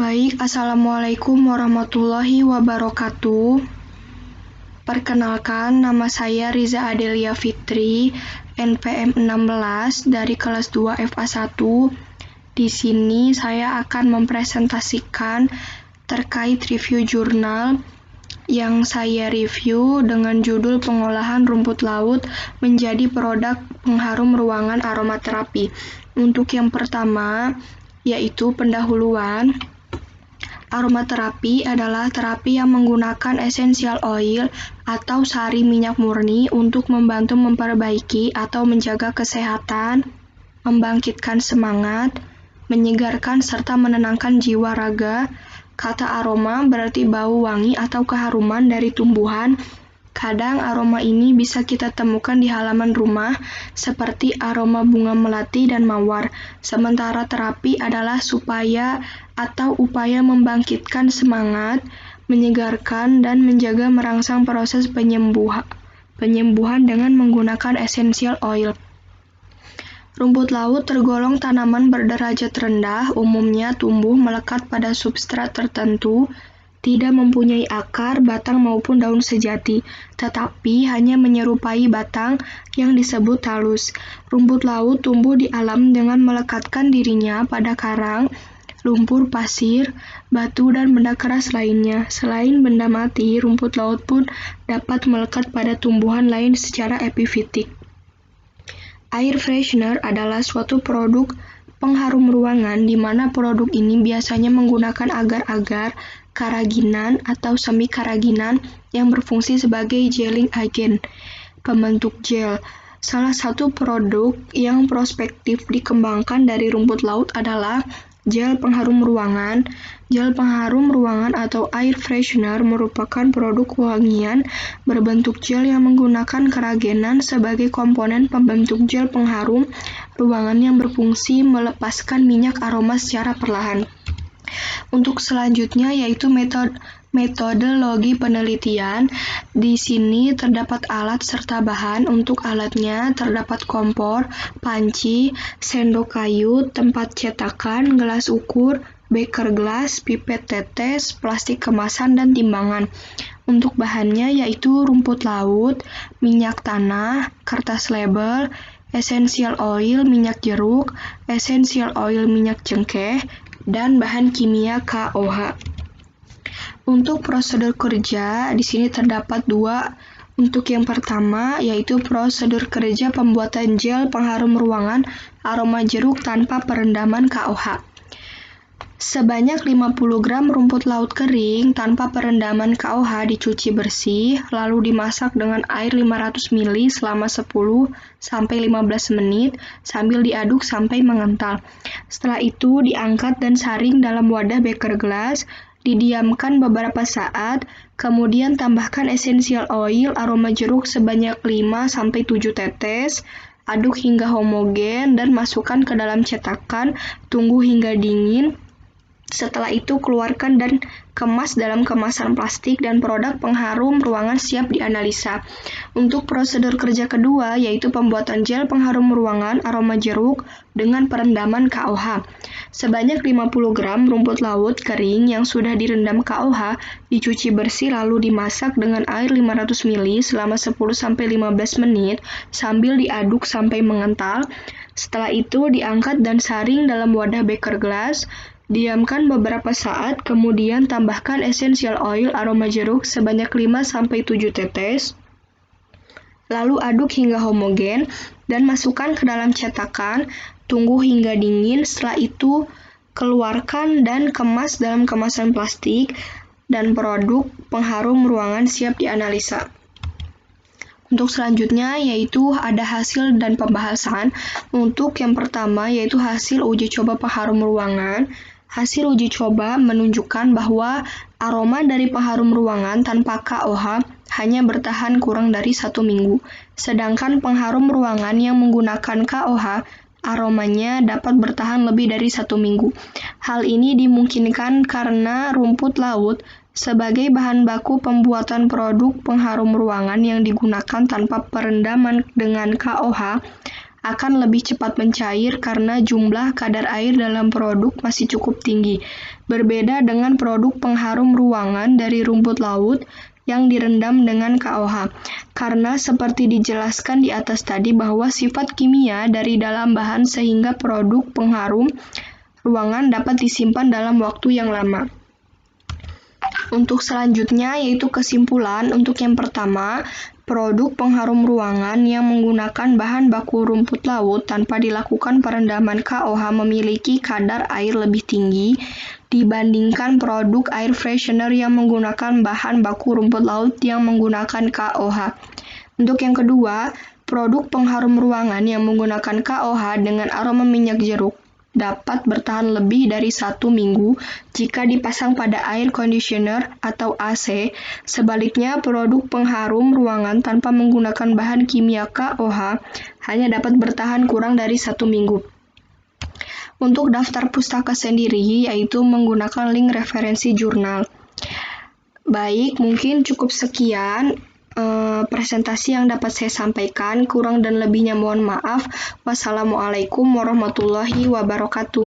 Baik, Assalamualaikum warahmatullahi wabarakatuh. Perkenalkan, nama saya Riza Adelia Fitri, NPM 16 dari kelas 2 FA1. Di sini saya akan mempresentasikan terkait review jurnal yang saya review dengan judul Pengolahan Rumput Laut menjadi Produk Pengharum Ruangan Aromaterapi. Untuk yang pertama, yaitu pendahuluan. Aromaterapi adalah terapi yang menggunakan essential oil atau sari minyak murni untuk membantu memperbaiki atau menjaga kesehatan, membangkitkan semangat, menyegarkan serta menenangkan jiwa raga. Kata aroma berarti bau wangi atau keharuman dari tumbuhan. Kadang aroma ini bisa kita temukan di halaman rumah, seperti aroma bunga melati dan mawar. Sementara terapi adalah upaya membangkitkan semangat, menyegarkan, dan menjaga merangsang proses penyembuhan dengan menggunakan essential oil. Rumput laut tergolong tanaman berderajat rendah, umumnya tumbuh melekat pada substrat tertentu, tidak mempunyai akar, batang maupun daun sejati, tetapi hanya menyerupai batang yang disebut talus. Rumput laut tumbuh di alam dengan melekatkan dirinya pada karang, lumpur, pasir, batu, dan benda keras lainnya. Selain benda mati, rumput laut pun dapat melekat pada tumbuhan lain secara epifitik. Air freshener adalah suatu produk pengharum ruangan di mana produk ini biasanya menggunakan agar-agar, karaginan, atau semi-karaginan yang berfungsi sebagai gelling agent, pembentuk gel. Salah satu produk yang prospektif dikembangkan dari rumput laut adalah gel pengharum ruangan. Gel pengharum ruangan atau air freshener merupakan produk wangian berbentuk gel yang menggunakan keragenan sebagai komponen pembentuk gel pengharum ruangan yang berfungsi melepaskan minyak aroma secara perlahan. Untuk selanjutnya yaitu metodologi penelitian. Di sini terdapat alat serta bahan. Untuk alatnya terdapat kompor, panci, sendok kayu, tempat cetakan, gelas ukur, beker gelas, pipet tetes, plastik kemasan, dan timbangan. Untuk bahannya yaitu rumput laut, minyak tanah, kertas label, essential oil minyak jeruk, essential oil minyak cengkeh, dan bahan kimia KOH. Untuk prosedur kerja, di sini terdapat dua. Untuk yang pertama, yaitu prosedur kerja pembuatan gel pengharum ruangan aroma jeruk tanpa perendaman KOH. Sebanyak 50 gram rumput laut kering tanpa perendaman KOH dicuci bersih, lalu dimasak dengan air 500 ml selama 10-15 menit sambil diaduk sampai mengental. Setelah itu diangkat dan saring dalam wadah beker gelas, didiamkan beberapa saat, kemudian tambahkan essential oil aroma jeruk sebanyak 5-7 tetes, aduk hingga homogen dan masukkan ke dalam cetakan, tunggu hingga dingin. Setelah itu keluarkan dan kemas dalam kemasan plastik dan produk pengharum ruangan siap dianalisa. Untuk prosedur kerja kedua yaitu pembuatan gel pengharum ruangan aroma jeruk dengan perendaman KOH. Sebanyak 50 gram rumput laut kering yang sudah direndam KOH dicuci bersih lalu dimasak dengan air 500 ml selama 10-15 menit sambil diaduk sampai mengental. Setelah itu diangkat dan saring dalam wadah beker gelas. Diamkan beberapa saat, kemudian tambahkan essential oil aroma jeruk sebanyak 5-7 tetes. Lalu aduk hingga homogen dan masukkan ke dalam cetakan, tunggu hingga dingin. Setelah itu keluarkan dan kemas dalam kemasan plastik dan produk pengharum ruangan siap dianalisa. Untuk selanjutnya yaitu ada hasil dan pembahasan. Untuk yang pertama yaitu hasil uji coba pengharum ruangan. Hasil uji coba menunjukkan bahwa aroma dari pengharum ruangan tanpa KOH hanya bertahan kurang dari 1 minggu. Sedangkan pengharum ruangan yang menggunakan KOH, aromanya dapat bertahan lebih dari 1 minggu. Hal ini dimungkinkan karena rumput laut sebagai bahan baku pembuatan produk pengharum ruangan yang digunakan tanpa perendaman dengan KOH akan lebih cepat mencair karena jumlah kadar air dalam produk masih cukup tinggi. Berbeda dengan produk pengharum ruangan dari rumput laut yang direndam dengan KOH. Karena seperti dijelaskan di atas tadi bahwa sifat kimia dari dalam bahan sehingga produk pengharum ruangan dapat disimpan dalam waktu yang lama. Untuk selanjutnya yaitu kesimpulan. Untuk yang pertama, produk pengharum ruangan yang menggunakan bahan baku rumput laut tanpa dilakukan perendaman KOH memiliki kadar air lebih tinggi dibandingkan produk air freshener yang menggunakan bahan baku rumput laut yang menggunakan KOH. Untuk yang kedua, produk pengharum ruangan yang menggunakan KOH dengan aroma minyak jeruk dapat bertahan lebih dari 1 minggu jika dipasang pada air conditioner atau AC. Sebaliknya, produk pengharum ruangan tanpa menggunakan bahan kimia KOH hanya dapat bertahan kurang dari 1 minggu. Untuk daftar pustaka sendiri, yaitu menggunakan link referensi jurnal. Baik, mungkin cukup sekian presentasi yang dapat saya sampaikan. Kurang dan lebihnya mohon maaf. Wassalamualaikum warahmatullahi wabarakatuh.